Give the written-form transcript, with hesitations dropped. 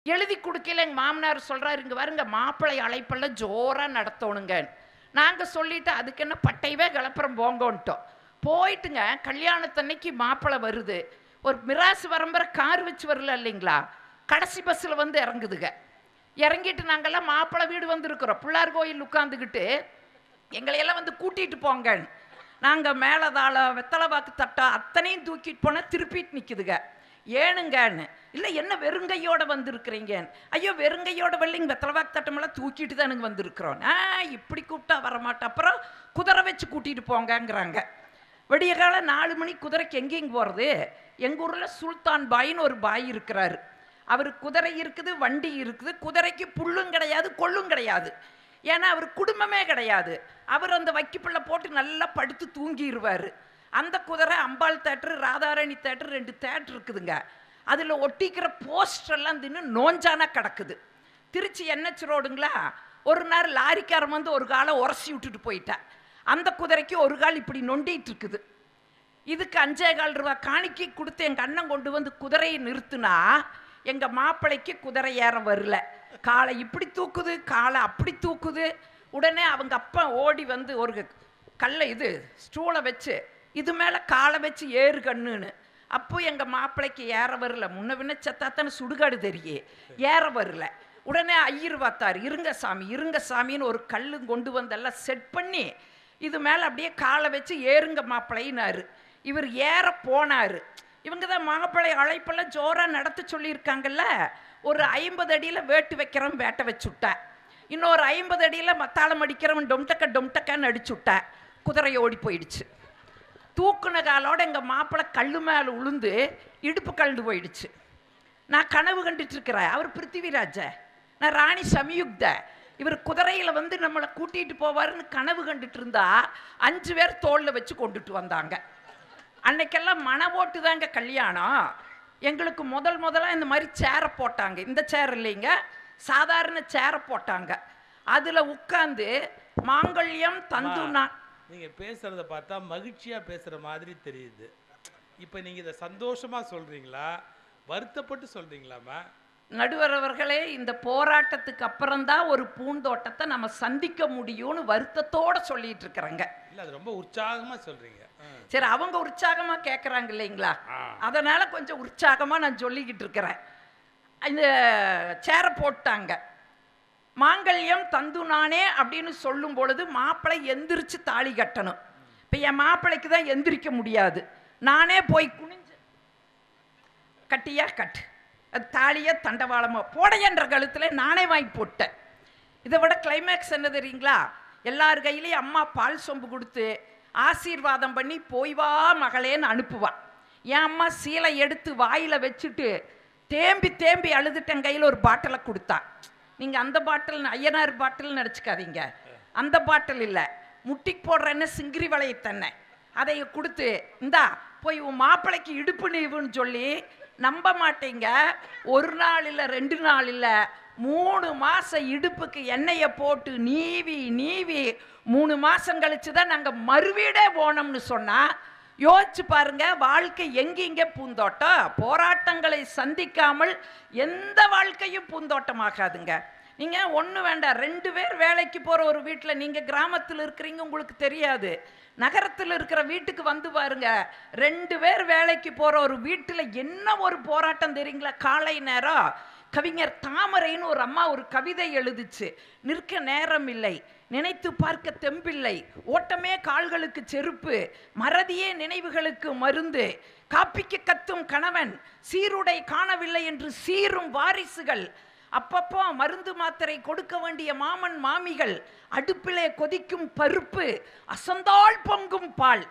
எழுதி குடுக்கல. எங்க மாமனார் சொல்றாரு, இங்க பாருங்க மாப்பிள்ளை அழைப்பெல்லாம் ஜோரா நடத்தணுங்க. நாங்க சொல்லிட்டு அதுக்கு என்ன பட்டையவே கிளப்புறம் போங்கோன்ட்டோம். போயிட்டுங்க கல்யாணத்தன்னைக்கு மாப்பிள்ளை வருது. ஒரு மிராசு வரம்பர கார் வச்சு வரல இல்லைங்களா, கடைசி பஸ்ஸில் வந்து இறங்குதுங்க. இறங்கிட்டு நாங்கெல்லாம் மாப்பிள்ளை வீடு வந்துருக்குறோம். பிள்ளார் கோயில் உட்காந்துக்கிட்டு எங்களையெல்லாம் வந்து கூட்டிகிட்டு போங்க. நாங்கள் மேலதாள வெத்தலை வாக்கு தட்டா அத்தனையும் தூக்கிட்டு போனால் திருப்பிட்டு நிற்குதுங்க. ஏனுங்கன்னு. இல்லை என்ன வெறுங்கையோட வந்திருக்கிறீங்க? ஐயோ வெறுங்கையோட வெள்ளைங்க வெத்தலை வாக்கு தட்டமெல்லாம் தூக்கிட்டு தானுங்க வந்திருக்கிறோம். இப்படி கூப்பிட்டா வரமாட்டேன், அப்புறம் குதிரை வச்சு கூட்டிகிட்டு போங்கங்கிறாங்க. விடிய காலம் 4 மணி குதிரைக்கு எங்கேங்க போகிறது? எங்கள் ஊரில் சுல்தான் பாயின்னு ஒரு பாய் இருக்கிறாரு. அவர் குதிரை இருக்குது, வண்டி இருக்குது. குதிரைக்கு புல்லும் கிடையாது, கொள்ளும் கிடையாது. ஏன்னா அவர் குடும்பமே கிடையாது. அவர் அந்த வைக்கிப்பிள்ளை போட்டு நல்லா படுத்து தூங்கிடுவார். அந்த குதிரை அம்பாள் தேட்டரு, ராதாராணி தேட்டரு 2 தேட்டர் இருக்குதுங்க. அதில் ஒட்டிக்கிற போஸ்டர்லாம் தின்னு நோஞ்சானா கிடக்குது. திருச்சி NH ரோடுங்களா, ஒரு நேரம் லாரிக்காரன் வந்து ஒரு காலை உரசி விட்டுட்டு போயிட்டேன். அந்த குதிரைக்கு ஒரு கால் இப்படி நொண்டிட்டு இருக்குது. இதுக்கு 5,4 ரூபா காணிக்கை கொடுத்து எங்கள் அண்ணன் கொண்டு வந்து குதிரையை நிறுத்துனா எங்கள் மாப்பிள்ளைக்கு குதிரை ஏற வரல. காலை இப்படி தூக்குது, காலை அப்படி தூக்குது. உடனே அவங்க அப்பா ஓடி வந்து ஒரு கல்லை ஸ்டூலை வச்சு இது மேலே காலை வச்சு ஏறு கண்ணுன்னு. அப்போ எங்கள் மாப்பிள்ளைக்கு ஏற வரல. முன்ன பின்ன செத்தாத்தான சுடுகாடு தெரியே, ஏற வரல. உடனே ஐயர் பார்த்தார், இருங்க சாமி இருங்க சாமின்னு ஒரு கல்லு கொண்டு வந்தெல்லாம் செட் பண்ணி இது மேலே அப்படியே காலை வச்சு ஏறுங்க மாப்பிள்ளைனாரு. இவர் ஏற போனார். இவங்க தான் மாப்பிள்ளை அழைப்பெல்லாம் ஜோராக நடத்த சொல்லியிருக்காங்கல்ல. ஒரு 50 அடியில் வேட்டு வைக்கிறவன் வேட்டை வச்சுட்டேன். இன்னொரு 50 அடியில் மத்தாளம் அடிக்கிறவன் டொம்டக்கான்னு அடிச்சுட்டா. குதிரை ஓடி போயிடுச்சு. தூக்குன காலோட எங்கள் மாப்பிள்ளை கல் மேலே உளுந்து இடுப்பு கழுந்து போயிடுச்சு. நான் கனவு கண்டுட்டு இருக்கிறேன். அவர் பிருத்திவிராஜ, நான் ராணி சமயுக்த. இவர் குதிரையில் வந்து நம்மளை கூட்டிகிட்டு போவாருன்னு கனவு கண்டுட்டு இருந்தா 5 பேர் தோளில் வச்சு கொண்டுட்டு வந்தாங்க. அன்னைக்கெல்லாம் மன ஓட்டு தாங்க கல்யாணம். எங்களுக்கு முதலாக இந்த மாதிரி சேரை போட்டாங்க. இந்த சேர் இல்லைங்க, சாதாரண சேரை போட்டாங்க. அதில் உட்காந்து மாங்கல்யம் தந்துனா. நீங்கள் பேசுகிறத பார்த்தா மகிழ்ச்சியாக பேசுகிற மாதிரி தெரியுது. இப்போ நீங்கள் இதை சந்தோஷமாக சொல்கிறீங்களா, வருத்தப்பட்டு சொல்கிறீங்களாமா? நடுவர் அவர்களே, இந்த போராட்டத்துக்கு அப்புறம்தான் ஒரு பூந்தோட்டத்தை நம்ம சந்திக்க முடியும்னு வருத்தத்தோடு சொல்லிட்டு இருக்கிறாங்க. இல்லை, அது ரொம்ப உற்சாகமாக சொல்கிறீங்க. சரி, அவங்க உற்சாகமாக கேட்குறாங்க இல்லைங்களா, அதனால் கொஞ்சம் உற்சாகமாக நான் சொல்லிக்கிட்டு இருக்கிறேன். இந்த சேரை போட்டாங்க. மாங்கல்யம் தந்து நானே அப்படின்னு சொல்லும் பொழுது மாப்பிள்ளை எந்திரிச்சு தாலி கட்டணும். இப்போ என் மாப்பிள்ளைக்கு தான் எந்திரிக்க முடியாது. நானே போய் குனிஞ்சு கட்டியா கட்டு, அது தாலியா தண்டவாளமோ போடையன்ற கழுத்தில் நானே வாங்கி போட்டேன். இதை விட கிளைமேக்ஸ் என்ன தெரியுங்களா? எல்லார் கையிலையும் அம்மா பால் சொம்பு கொடுத்து ஆசீர்வாதம் பண்ணி போய் வா மகளேன்னு அனுப்புவான். என் அம்மா சீலை எடுத்து வாயில் வச்சுட்டு தேம்பி தேம்பி அழுதுட்டேன். கையில் ஒரு பாட்டிலை கொடுத்தா. நீங்கள் அந்த பாட்டில் ஐயனார் பாட்டில் நினச்சிக்காதீங்க, அந்த பாட்டில் இல்லை, முட்டிக்கு போடுறேன்னு சிங்கிரி வளையத்தன்னை அதை கொடுத்து இந்தா போய் உன் மாப்பிள்ளைக்கு இடுப்பு நீவுன்னு சொல்லி, நம்ப மாட்டீங்க, 1 நாள் இல்லை 2 நாள் இல்லை 3 மாதம் இடுப்புக்கு எண்ணெயை போட்டு நீவி 3 மாதம் கழிச்சு தான் நாங்கள் மறுவீடே போனோம்னு சொன்னால் யோசிச்சு பாருங்க. வாழ்க்கை எங்கெங்கே பூந்தோட்டம்? போராட்டங்களை சந்திக்காமல் எந்த வாழ்க்கையும் பூந்தோட்டமாகாதுங்க. நீங்கள் ஒன்று வேண்டாம், 2 பேர் வேலைக்கு போகிற ஒரு வீட்டில், நீங்கள் கிராமத்தில் இருக்கிறீங்க உங்களுக்கு தெரியாது, நகரத்தில் இருக்கிற வீட்டுக்கு வந்து பாருங்க, 2 பேர் வேலைக்கு போகிற ஒரு வீட்டில் என்ன ஒரு போராட்டம் தெரியுங்களா? காலை நேரம் கவிஞர் தாமரைன்னு ஒரு அம்மா ஒரு கவிதை எழுதிச்சு. நிற்க நேரம் இல்லை, நினைத்து பார்க்க தெம்பில்லை, ஓட்டமே கால்களுக்கு செருப்பு, மறதியே நினைவுகளுக்கு மருந்து, காப்பிக்கு கத்தும் கணவன், சீருடை காணவில்லை என்று சீரும் வாரிசுகள், அப்பப்போ மருந்து மாத்திரை கொடுக்க வேண்டிய மாமன் மாமிகள், அடுப்பிலே கொதிக்கும் பருப்பு, அசந்தாள் பொங்கும் பால்.